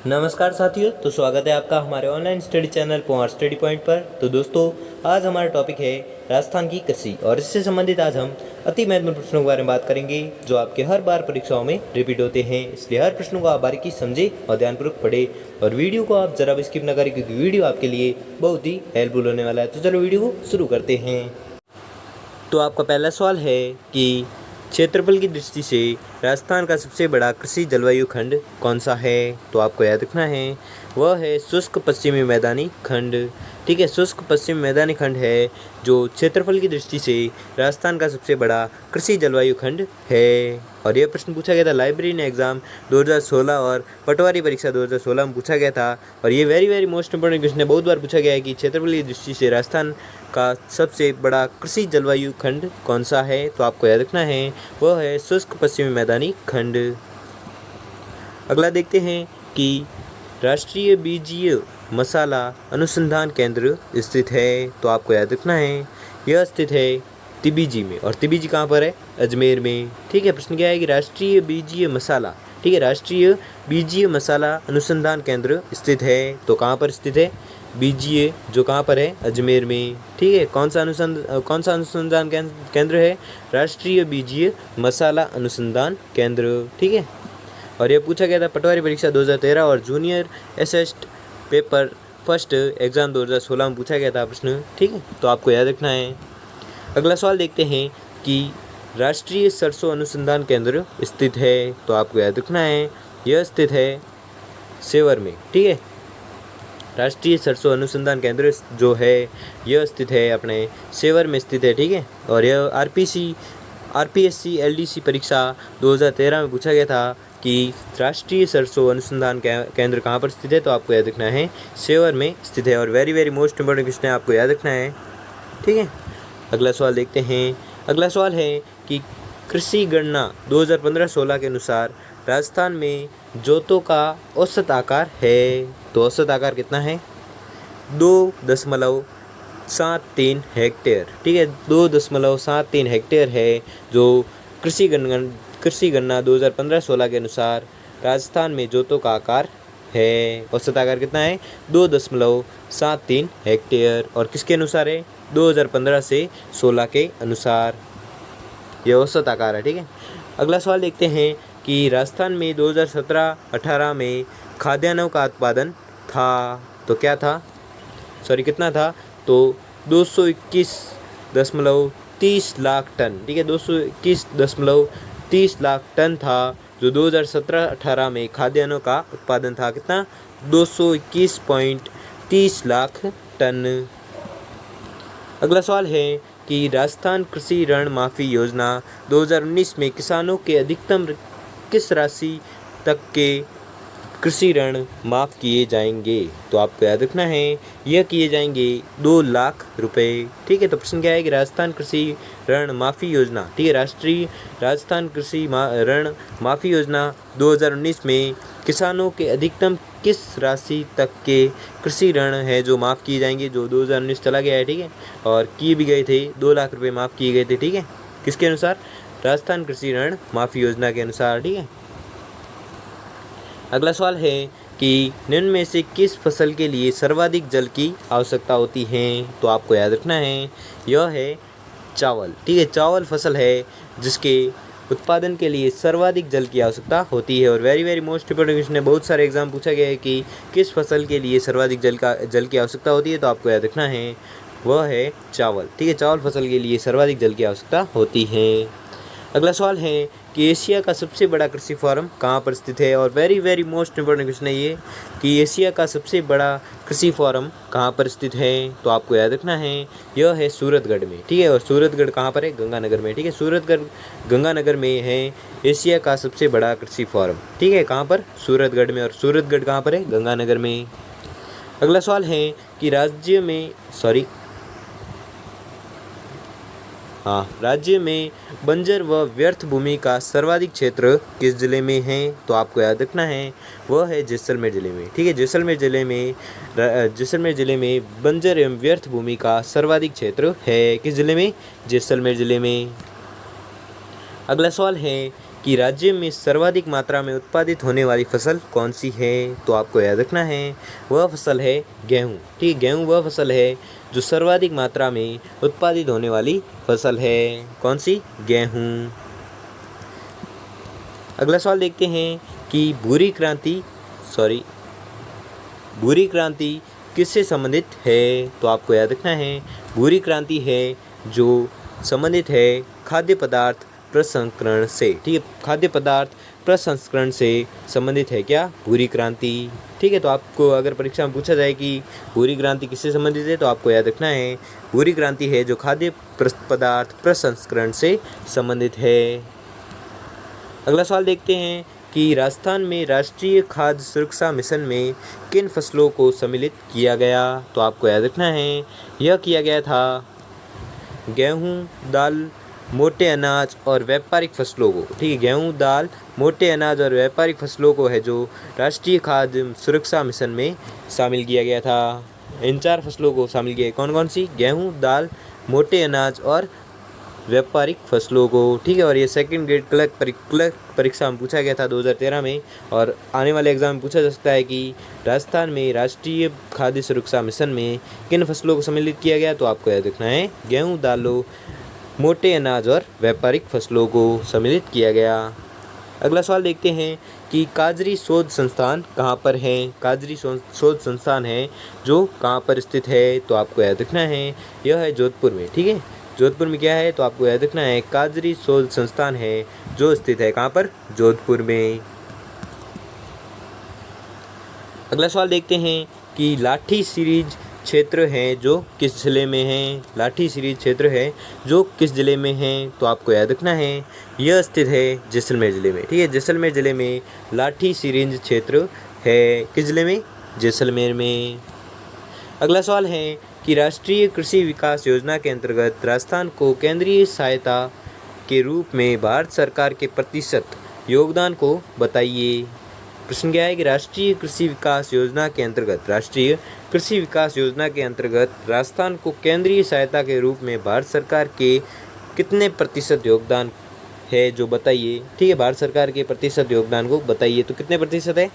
नमस्कार साथियों, तो स्वागत है आपका हमारे online study channel Pohar study point पर। तो दोस्तों, आज हमारा टॉपिक है राजस्थान की कृषि और इससे संबंधित आज हम अति महत्वपूर्ण प्रश्नों के बारे में बात करेंगे जो आपके हर बार परीक्षाओं में रिपीट होते हैं। इसलिए हर प्रश्नों को आप बारीकी समझे और ध्यानपूर्वक पढ़े और वीडियो को आप जरा भी स्किप न करें क्योंकि वीडियो आपके लिए बहुत ही हेल्पफुल होने वाला है। तो चलो वीडियो को शुरू करते हैं। तो आपका पहला सवाल है कि क्षेत्रफल की दृष्टि से राजस्थान का सबसे बड़ा कृषि जलवायु खंड कौन सा है? तो आपको याद रखना है वह है शुष्क पश्चिमी मैदानी खंड। ठीक है, शुष्क पश्चिमी मैदानी खंड है जो क्षेत्रफल की दृष्टि से राजस्थान का सबसे बड़ा कृषि जलवायु खंड है। और यह प्रश्न पूछा गया था लाइब्रेरी ने एग्जाम 2016 और पटवारी परीक्षा 2016 में पूछा गया था। और ये वेरी मोस्ट इंपोर्टेंट क्वेश्चन है, बहुत बार पूछा गया है कि क्षेत्रफल की दृष्टि से राजस्थान का सबसे बड़ा कृषि जलवायु खंड कौन सा है? तो आपको याद रखना है वह है शुष्क पश्चिमी मैदानी खंड। अगला देखते हैं कि राष्ट्रीय बीजीय मसाला अनुसंधान केंद्र स्थित है। तो आपको याद रखना है यह स्थित है तिबिजी में। और तिबिजी कहाँ पर है? अजमेर में। ठीक है, प्रश्न क्या है कि राष्ट्रीय बीजीय मसाला, ठीक है, राष्ट्रीय बीजीय मसाला अनुसंधान केंद्र स्थित है। तो कहाँ पर स्थित है? बीजीए, जो कहाँ पर है? अजमेर में। ठीक है, कौन सा अनुसंधान केंद्र है? राष्ट्रीय बीजीय मसाला अनुसंधान केंद्र। ठीक है, और यह पूछा गया था पटवारी परीक्षा 2013 और junior assistant paper first exam 2016 में पूछा गया था प्रश्न। ठीक है, तो आपको याद रखना है। अगला सवाल देखते हैं कि राष्ट्रीय सरसों अनुसंधान केंद्र स्थित है। तो आपको याद रखना है यह स्थित है सेवर में। ठीक है, राष्ट्रीय सरसों अनुसंधान केंद्र जो है यह स्थित है अपने सेवर में स्थित है। ठीक है, और यह आरपीएससी एलडीसी परीक्षा 2013 में पूछा गया था कि राष्ट्रीय सरसों अनुसंधान केंद्र कहाँ पर स्थित है? तो आपको याद रखना है सेवर में स्थित है। और वेरी मोस्ट इंपोर्टेंट क्वेश्चन है, आपको याद रखना है। ठीक है, अगला सवाल देखते हैं। अगला सवाल है कि कृषि गणना 2015-16 के अनुसार राजस्थान में जोतों का औसत आकार है। तो औसत आकार कितना है? 2.73 हेक्टेयर। ठीक है, 2.73 हेक्टेयर है जो कृषि गणना 2015-16 के अनुसार राजस्थान में जोतों का आकार है। औसत आकार कितना है? 2.73 हेक्टेयर। और किसके अनुसार है? 2015 से 16 के अनुसार यह औसत आकार है। ठीक है, अगला सवाल देखते हैं कि राजस्थान में 2017-18 में खाद्यान्नों का उत्पादन था। तो क्या था? कितना था? तो 221.30 लाख टन। ठीक है, 221.30 लाख टन था जो 2017-18 में खाद्यान्नों का उत्पादन था। कितना? 221.30 लाख टन। अगला सवाल है कि राजस्थान कृषि ऋण माफी योजना 2019 में किसानों के अधिकतम किस राशि तक के कृषि ऋण माफ़ किए जाएंगे? तो आपको याद रखना है यह किए जाएंगे 2 लाख रुपए। ठीक है, तो प्रश्न क्या है कि राजस्थान कृषि ऋण माफ़ी योजना, ठीक है, राष्ट्रीय राजस्थान कृषि ऋण माफ़ी योजना 2019 में किसानों के अधिकतम किस राशि तक के कृषि ऋण है जो माफ़ किए जाएंगे, जो 2019 चला गया है। ठीक है, और किए भी गए थे, 2 लाख रुपए माफ़ किए गए थे। ठीक है, किसके अनुसार? राजस्थान कृषि ऋण माफ़ी योजना के अनुसार। ठीक है, अगला सवाल है कि निम्न में से किस फसल के लिए सर्वाधिक जल की आवश्यकता होती है? तो आपको याद रखना है यह है चावल। ठीक है, चावल फसल है जिसके उत्पादन के लिए सर्वाधिक जल की आवश्यकता होती है। और वेरी मोस्ट इंपोर्टेंट क्वेश्चन है, बहुत सारे एग्जाम पूछा गया है कि किस फसल के लिए सर्वाधिक जल की आवश्यकता होती है? तो आपको याद रखना है वह है चावल। ठीक है, चावल फसल के लिए सर्वाधिक जल की आवश्यकता होती है। अगला सवाल है कि एशिया का सबसे बड़ा कृषि फार्म कहाँ पर स्थित है? और वेरी मोस्ट इंपोर्टेंट क्वेश्चन है ये कि एशिया का सबसे बड़ा कृषि फार्म कहाँ पर स्थित है? तो आपको याद रखना है यह है सूरतगढ़ में। ठीक है, और सूरतगढ़ कहाँ पर है? गंगानगर में। ठीक है, सूरतगढ़ गंगानगर में है एशिया का सबसे बड़ा कृषि फार्म। ठीक है, कहाँ पर? सूरतगढ़ में। और सूरतगढ़ कहाँ पर है? गंगानगर में। अगला सवाल है कि राज्य में बंजर व व्यर्थ भूमि का सर्वाधिक क्षेत्र किस जिले में है? तो आपको याद रखना है वह है जैसलमेर जिले में। ठीक है, जैसलमेर जिले में बंजर एवं व्यर्थ भूमि का सर्वाधिक क्षेत्र है। किस जिले में? जैसलमेर जिले में। अगला सवाल है कि राज्य में सर्वाधिक मात्रा में उत्पादित होने वाली फसल कौन सी है? तो आपको याद रखना है वह फसल है गेहूँ। ठीक है, गेहूँ वह फसल है जो सर्वाधिक मात्रा में उत्पादित होने वाली फसल है। कौन सी? गेहूँ। अगला सवाल देखते हैं कि भूरी क्रांति किससे संबंधित है? तो आपको याद रखना है भूरी क्रांति है जो संबंधित है खाद्य पदार्थ प्रसंस्करण से। ठीक है, खाद्य पदार्थ प्रसंस्करण से संबंधित है क्या? भूरी क्रांति। ठीक है, तो आपको अगर परीक्षा में पूछा जाए कि भूरी क्रांति किससे संबंधित है तो आपको याद रखना है भूरी क्रांति है जो खाद्य पदार्थ प्रसंस्करण से संबंधित है। अगला सवाल देखते हैं कि राजस्थान में राष्ट्रीय खाद्य सुरक्षा मिशन में किन फसलों को सम्मिलित किया गया? तो आपको याद रखना है यह किया गया था गेहूँ, दाल, मोटे अनाज और व्यापारिक फसलों को। ठीक है, गेहूँ, दाल, मोटे अनाज और व्यापारिक फसलों को है जो राष्ट्रीय खाद्य सुरक्षा मिशन में शामिल किया गया था। इन 4 फसलों को शामिल किया। कौन कौन सी? गेहूँ, दाल, मोटे अनाज और व्यापारिक फसलों को। ठीक है, और ये सेकंड ग्रेड क्लर्क परीक्षा में पूछा गया था 2013 में, और आने वाले एग्जाम में पूछा जा सकता है कि राजस्थान में राष्ट्रीय खाद्य सुरक्षा मिशन में किन फसलों को सम्मिलित किया गया? तो आपको याद रखना है गेहूँ, दालों, मोटे अनाज और व्यापारिक फसलों को सम्मिलित किया गया। अगला सवाल देखते हैं कि काजरी शोध संस्थान कहाँ पर है? काजरी शोध संस्थान है जो कहाँ पर स्थित है? तो आपको याद रखना है यह है जोधपुर में। ठीक है, जोधपुर में क्या है? तो आपको याद रखना है काजरी शोध संस्थान है जो स्थित है कहाँ पर? जोधपुर में। अगला सवाल देखते हैं कि लाठी सीरीज क्षेत्र है जो किस जिले में है? लाठी सीरीज क्षेत्र है जो किस जिले में है? तो आपको याद रखना है यह स्थित है जैसलमेर जिले में। ठीक है, जैसलमेर जिले में लाठी सीरीज क्षेत्र है। किस जिले में? जैसलमेर में। अगला सवाल है कि राष्ट्रीय कृषि विकास योजना के अंतर्गत राजस्थान को केंद्रीय सहायता के रूप में भारत सरकार के प्रतिशत योगदान को बताइए। प्रश्न क्या है कि राष्ट्रीय कृषि विकास योजना के अंतर्गत राजस्थान को केंद्रीय सहायता के रूप में भारत सरकार के कितने प्रतिशत योगदान है जो बताइए। ठीक है, भारत सरकार के प्रतिशत योगदान को बताइए। तो कितने प्रतिशत है?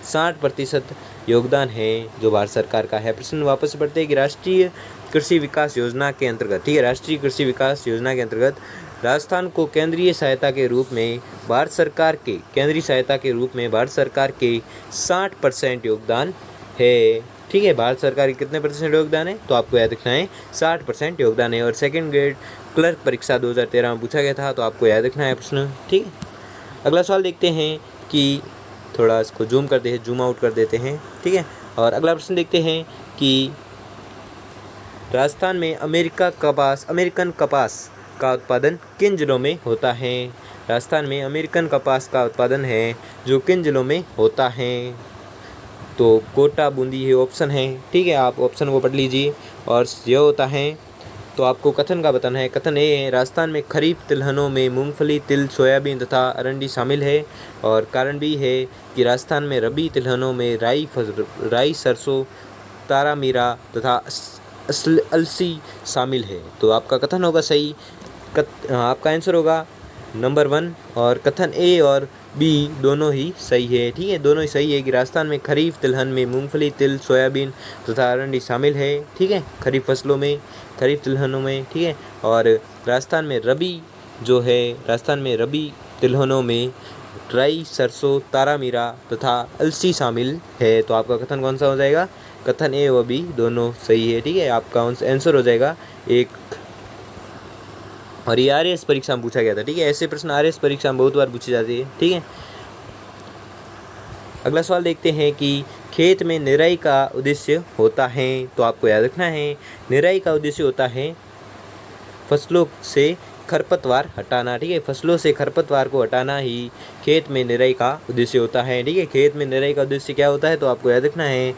60% योगदान है जो भारत सरकार का है। प्रश्न वापस पढ़ते हैं कि राष्ट्रीय कृषि विकास योजना के अंतर्गत, ठीक है, राष्ट्रीय कृषि विकास योजना के अंतर्गत राजस्थान को केंद्रीय सहायता के रूप में भारत सरकार के 60% योगदान है। ठीक है, भारत सरकार के कितने प्रतिशत योगदान है? तो आपको याद रखना है 60% योगदान है। और सेकंड ग्रेड क्लर्क परीक्षा 2013 में पूछा गया था, तो आपको याद रखना है प्रश्न। ठीक है, अगला सवाल देखते हैं कि थोड़ा इसको जूम आउट कर देते हैं। ठीक है, और अगला प्रश्न देखते हैं कि राजस्थान में अमेरिकन कपास का उत्पादन किन जिलों में होता है? राजस्थान में अमेरिकन कपास का उत्पादन है जो किन जिलों में होता है? तो कोटा, बूंदी ये ऑप्शन है। ठीक है, आप ऑप्शन को पढ़ लीजिए और यह होता है। तो आपको कथन का बताना है। कथन ए है राजस्थान में खरीफ तिलहनों में मूंगफली, तिल, सोयाबीन तथा अरंडी शामिल है। और कारण बी है कि राजस्थान में रबी तिलहनों में राई, सरसों, तारामीरा तथा अलसी शामिल है। तो आपका कथन होगा सही। आपका आंसर होगा नंबर 1, और कथन ए और बी दोनों ही सही है। ठीक है, दोनों ही सही है कि राजस्थान में खरीफ तिलहन में मूंगफली, तिल, सोयाबीन तथा अरंडी शामिल है। ठीक है, खरीफ फसलों में, खरीफ तिलहनों में। ठीक है, और राजस्थान में रबी तिलहनों में राई, सरसों, तारामीरा तथा अलसी शामिल है। तो आपका कथन कौन सा हो जाएगा? कथन ए व बी दोनों सही है। ठीक है, आपका आंसर हो जाएगा 1। और ये आरएएस परीक्षा में पूछा गया था। ठीक है, ऐसे प्रश्न आरएएस परीक्षा में बहुत बार पूछी जाती है। ठीक है, अगला सवाल देखते हैं कि खेत में निराई का उद्देश्य होता है। तो आपको याद रखना है निराई का उद्देश्य होता है फसलों से खरपतवार हटाना। ठीक है, फसलों से खरपतवार को हटाना ही खेत में निराई का उद्देश्य होता है। ठीक है, खेत में निराई का उद्देश्य क्या होता है? तो आपको याद रखना है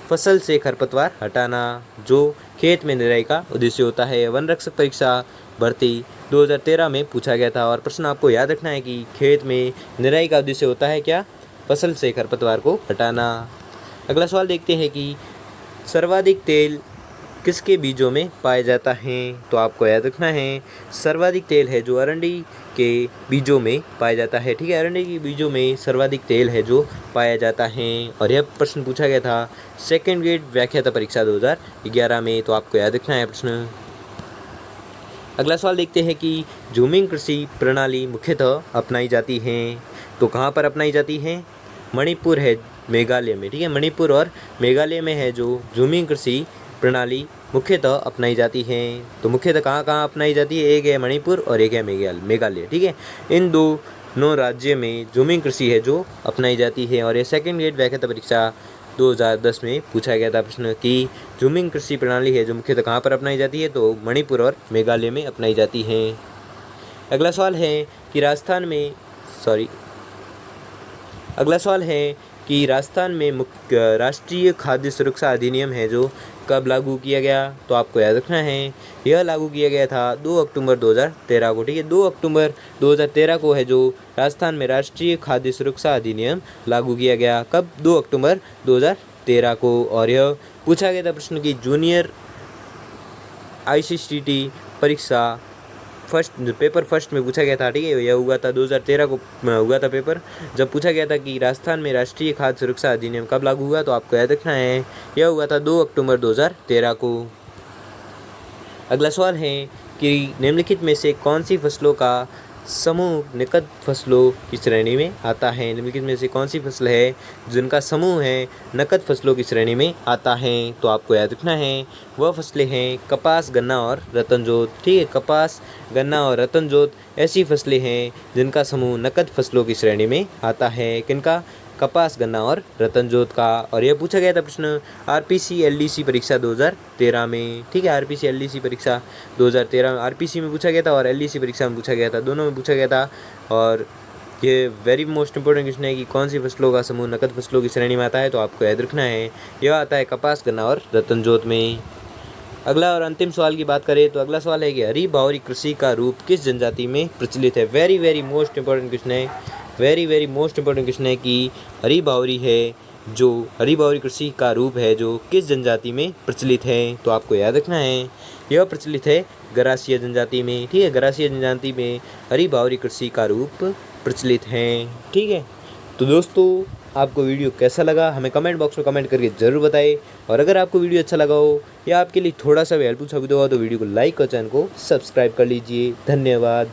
फसल से खरपतवार हटाना जो खेत में निराई का उद्देश्य होता है। वन रक्षक परीक्षा भर्ती 2013 में पूछा गया था, और प्रश्न आपको याद रखना है कि खेत में निराई का उद्देश्य होता है क्या? फसल से खरपतवार को हटाना। अगला सवाल देखते हैं कि सर्वाधिक तेल किसके बीजों में पाया जाता है? तो आपको याद रखना है सर्वाधिक तेल है जो अरंडी के बीजों में पाया जाता है। ठीक है, अरंडी के बीजों में सर्वाधिक तेल है जो पाया जाता है। और यह प्रश्न पूछा गया था सेकंड ग्रेड व्याख्याता परीक्षा 2011 में, तो आपको याद रखना है प्रश्न। अगला सवाल देखते हैं कि झूमिंग कृषि प्रणाली मुख्यतः अपनाई जाती है, तो कहाँ पर अपनाई जाती है? मणिपुर है मेघालय में। ठीक है, मणिपुर और मेघालय में है जो झूमिंग कृषि प्रणाली मुख्यतः अपनाई जाती है। तो मुख्यतः कहाँ कहाँ अपनाई जाती है? एक है मणिपुर और एक है मेघालय। ठीक है, इन दोनों राज्य में झूमिंग कृषि है जो अपनाई जाती है। और ये सेकंड ग्रेड व्याख्याता परीक्षा 2010 में पूछा गया था प्रश्न कि झूमिंग कृषि प्रणाली है जो मुख्यतः कहाँ पर अपनाई जाती है? तो मणिपुर और मेघालय में अपनाई जाती है। अगला सवाल है कि राजस्थान में मुख्य राष्ट्रीय खाद्य सुरक्षा अधिनियम है जो कब लागू किया गया? तो आपको याद रखना है यह लागू किया गया था 2 अक्टूबर 2013 को। ठीक है, 2 अक्टूबर 2013 को है जो राजस्थान में राष्ट्रीय खाद्य सुरक्षा अधिनियम लागू किया गया। कब? 2 अक्टूबर 2013 को। और यह पूछा गया था प्रश्न की जूनियर ICCT परीक्षा पेपर फर्स्ट में पूछा गया था। ठीक है, यह हुआ था 2013 को हुआ था पेपर, जब पूछा गया था कि राजस्थान में राष्ट्रीय खाद्य सुरक्षा अधिनियम कब लागू हुआ? तो आपको याद रखना है यह हुआ था 2 अक्टूबर 2013 को। अगला सवाल है कि निम्नलिखित में से कौन सी फसलों का समूह नकद फसलों की श्रेणी में आता है? निम्नलिखित में से कौन सी फसल है जिनका समूह है नकद फसलों की श्रेणी में आता है? तो आपको याद रखना है वह फसलें हैं कपास, गन्ना और रतनजोत। ठीक है, कपास, गन्ना और रतनजोत ऐसी फसलें हैं जिनका समूह नकद फसलों की श्रेणी में आता है। किनका? कपास, गन्ना और रतनजोत का। और यह पूछा गया था प्रश्न RPC LDC परीक्षा 2013 में। ठीक है, RPC LDC परीक्षा 2013 में RPC में पूछा गया था और LDC परीक्षा में पूछा गया था, दोनों में पूछा गया था। और ये वेरी मोस्ट इंपॉर्टेंट क्वेश्चन है कि कौन सी फसलों का समूह नकद फसलों की श्रेणी में आता है? तो आपको याद रखना है यह आता है कपास, गन्ना और रतनजोत में। अगला और अंतिम सवाल की बात करें तो अगला सवाल है कि हरी भावरी कृषि का रूप किस जनजाति में प्रचलित है? वेरी मोस्ट इंपॉर्टेंट क्वेश्चन है, वेरी मोस्ट इंपॉर्टेंट क्वेश्चन है कि हरी भावरी कृषि का रूप है जो किस जनजाति में प्रचलित है? तो आपको याद रखना है यह प्रचलित है गरासिया जनजाति में। ठीक है, गरासिया जनजाति में हरी भावरी कृषि का रूप प्रचलित है। ठीक है, तो दोस्तों आपको वीडियो कैसा लगा हमें कमेंट बॉक्स में कमेंट करके ज़रूर बताएं। और अगर आपको वीडियो अच्छा लगा हो या आपके लिए थोड़ा सा भी हेल्पफुल साबित हुआ तो वीडियो को लाइक और चैनल को सब्सक्राइब कर लीजिए। धन्यवाद।